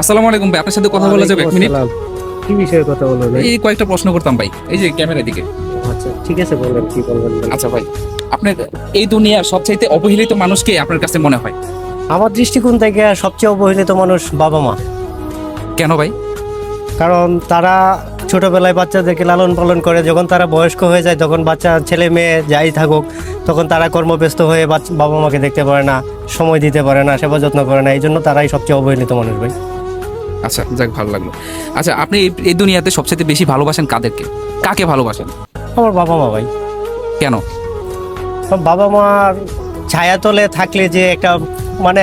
আসসালামু আলাইকুম ভাই, আপনার সাথে কথা বলা যাবে 1 মিনিট? ওয়ালাইকুম আসসালাম। কি বিষয়ে কথা বলবো ভাই? এই কয়েকটা প্রশ্ন করতাম ভাই, এই যে ক্যামেরার দিকে। আচ্ছা ঠিক আছে, বলবেন কি বলবেন ভাই? আচ্ছা ভাই, আপনার এই দুনিয়ার সবচাইতে অবহেলিত মানুষকে আপনার কাছে মনে হয়? আমার দৃষ্টিকোণ থেকে সবচেয়ে অবহেলিত মানুষ বাবা মা। কেন ভাই? কারণ তারা ছোটবেলায় বাচ্চাদেরকে লালন পালন করে, যখন তারা বয়স্ক হয়ে যায় তখন বাচ্চা ছেলে মেয়ে যাই থাকুক তখন তারা কর্মব্যস্ত হয়ে বাবা মাকে দেখতে পারে না, সময় দিতে পারে না, সেবা যত্ন করে না, এই জন্য তারাই সবচেয়ে অবহেলিত মানুষ ভাই। আচ্ছা যাক, ভালো লাগলো। আচ্ছা, আপনি এই দুনিয়াতে সবচাইতে বেশি ভালোবাসেন কাদেরকে? কাকে ভালোবাসেন? আমার বাবা মা ভাই। কেন? কারণ বাবা মার ছায়াতলে থাকলে যে একটা মানে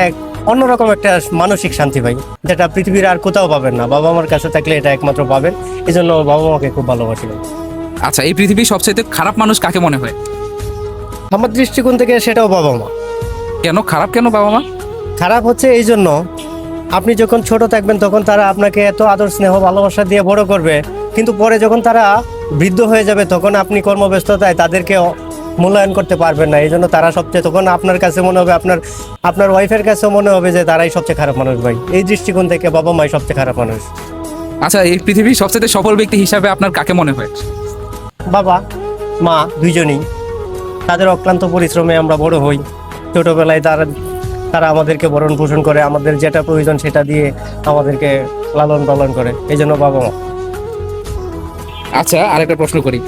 অন্যরকম একটা মানসিক শান্তি ভাই, যেটা পৃথিবীর আর কোথাও পাবেন না, বাবা মার কাছে থাকলে এটা একমাত্র পাবেন। এই জন্য বাবা মাকে খুব ভালোবাসি ভাই। আচ্ছা, এই পৃথিবীর সবচাইতে খারাপ মানুষ কাকে মনে হয়? আমার দৃষ্টিকোণ থেকে সেটাও বাবা মা। কেন খারাপ, কেন বাবা মা? খারাপ হচ্ছে এই জন্য, আপনি যখন ছোট থাকবেন তখন তারা আপনাকে এত আদর স্নেহ ভালোবাসা দিয়ে বড় করবে, কিন্তু পরে যখন তারা বৃদ্ধ হয়ে যাবে তখন আপনি কর্মব্যস্ততায় তাদেরকে মূল্যায়ন করতে পারবেন না। এই জন্য তারা সবচেয়ে, তখন আপনার কাছে মনে হবে, আপনার ওয়াইফের কাছেও মনে হবে যে তারাই সবচেয়ে খারাপ মানুষ ভাই। এই দৃষ্টিকোণ থেকে বাবা মাই সবচেয়ে খারাপ মানুষ। আচ্ছা, এই পৃথিবীর সবচাইতে সফল ব্যক্তি হিসাবে আপনার কাকে মনে হয়? বাবা মা দুইজনই, তাদের অক্লান্ত পরিশ্রমে আমরা বড় হই। ছোটবেলায় তারা আমাদেরকে ভরণ পোষণ করে, আমাদের যেটা প্রয়োজন সেটা দিয়ে আমাদেরকে লালন পালন করে, এই জন্য বাবা মা। আচ্ছা, আরেকটা প্রশ্ন করি।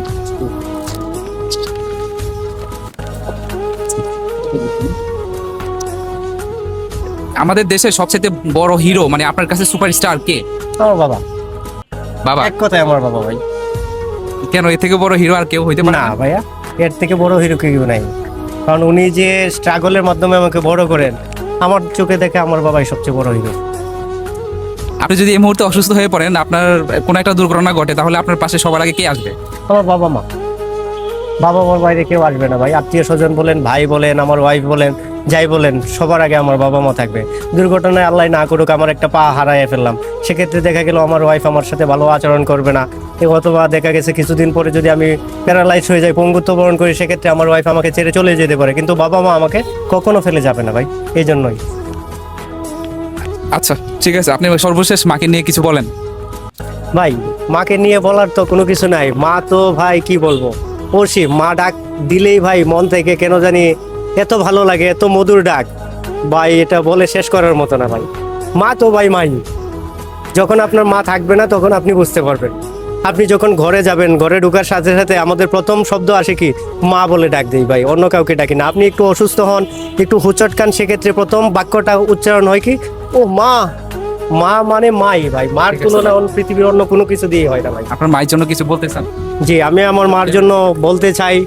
আমাদের দেশের সবচেয়ে বড় হিরো, মানে আপনার কাছে সুপারস্টার কে? আমার বাবা। বাবা? এক কথায় আমার বাবা ভাই। কেন, এর থেকে বড় হিরো আর কেউ হইতে পারে না না? ভাইয়া, এর থেকে বড় হিরো কেউ নাই। কারণ উনি যে স্ট্রাগলের মাধ্যমে আমাকে বড় করেন, আমার চোখে দেখে আমার বাবাই সবচেয়ে বড় হিরো। আপনি যদি এই মুহূর্তে অসুস্থ হয়ে পড়েন, আপনার কোনো একটা দুর্ঘটনা ঘটে, তাহলে আপনার পাশে সবার আগে কে আসবে? আমার বাবা মা। বাবা মার বাইরে কেউ আসবে না ভাই। আত্মীয় স্বজন বলেন, ভাই বলেন, আমার ওয়াইফ বলেন, যাই বলেন, সবার আগে আমার বাবা মা থাকবে। দুর্ঘটনায় আল্লাহ না করুক আমার একটা পা হারায় ফেললাম, সেক্ষেত্রে দেখা গেল আমার ওয়াইফ আমার সাথে ভালো আচরণ করবে না, অথবা দেখা গেছে কিছুদিন পরে যদি আমি প্যারালাইজ হয়ে যাই, পঙ্গুত্ব বরণ করি, সেক্ষেত্রে আমার ওয়াইফ আমাকে ছেড়ে চলে যেতে পারে, কিন্তু বাবা মা আমাকে কখনো ফেলে যাবে না ভাই। এই জন্যই। আচ্ছা ঠিক আছে, আপনি সর্বশেষ মাকে নিয়ে কিছু বলেন। ভাই মাকে নিয়ে বলার তো কোনো কিছু নাই। মা তো ভাই কি বলবো, পড়শি মা ডাক দিলেই ভাই মন থেকে কেন জানি এত ভালো লাগে, এত মধুর ডাক ভাই, এটা বলে শেষ করার মতো না ভাই। মা তো ভাই মাই। যখন আপনার মা থাকবে না তখন আপনি বুঝতে পারবেন। আপনি যখন ঘরে যাবেন, ঘরে ঢোকার সাথে সাথে আমাদের প্রথম শব্দ আসে কি, মা বলে ডাক দেই ভাই, অন্য কাউকে ডাকি না। আপনি একটু অসুস্থ হন, একটু হুচট খান, সেক্ষেত্রে প্রথম বাক্যটা উচ্চারণ হয় কি, ও মা। মা মানে মাই ভাই, মার ঠিক আছে তুলনা পৃথিবীর অন্য কোনো কিছু দিয়ে হয় না ভাই। আপনার মায়ের জন্য কিছু বলতে চান? জি, আমি আমার মার জন্য বলতে চাই,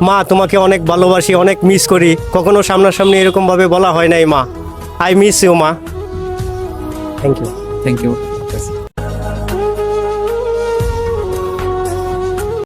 মা তোমাকে অনেক ভালোবাসি, অনেক মিস করি। কখনো সামনাসামনি এরকম ভাবে বলা হয় নাই মা। আই মিস ইউ মা। Thank you. Thank you.